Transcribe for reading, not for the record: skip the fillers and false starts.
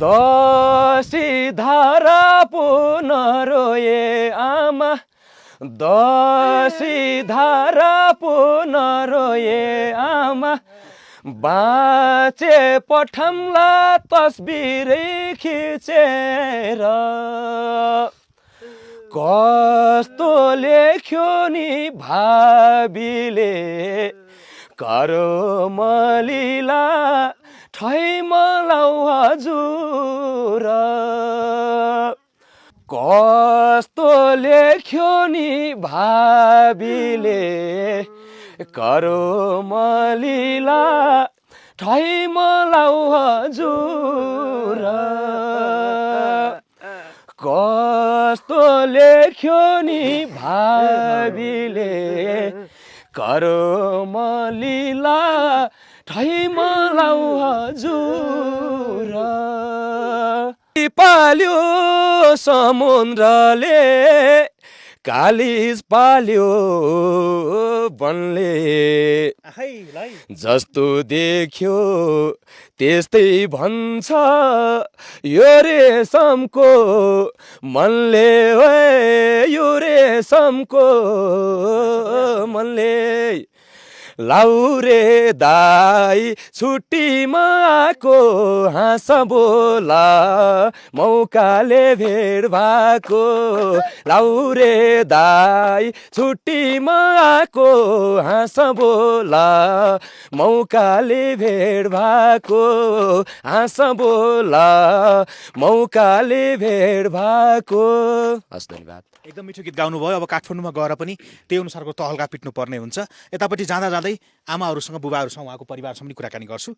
दसी धारा पुनरोए आमा दसी धारा पुनरोए आमा बाँचे पठाउँला तस्बिरै खिचेर कस्तो लेख्यो नि भाबीले करमलीला ठैमलाउ हजुर कस्तो लेख्यो नि भाबीले करमलीला ठैमलाउ हजुर कस्तो लेख्यो नि भाबीले करमलीला ठैमलाउ हजुर पाल्यो समुद्रले कालिज पाल्यो वनले जस्तो देख्यो त्यस्तै भन्छ यो रेशमको मनले यो रेशमको मनले लाउरे दाई छुट्टीमा आएको हाँस बोला मौकाले भेट भएको लाउरे दाई छुट्टीमा आएको हाँस बोला मौकाले भेट भएको हाँस बोला मौकाले भेट भएको। हस् धन्यवाद। एकदम मिठो गीत गाउनुभयो। अब काठमाडौँमा गएर पनि त्यही अनुसारको तहल्का पिट्नु पर्ने हुन्छ। यतापट्टि जाँदा जाँदै आमाहरूसँग बुबाहरूसँग उहाँको परिवारसँग पनि कुराकानी गर्छु।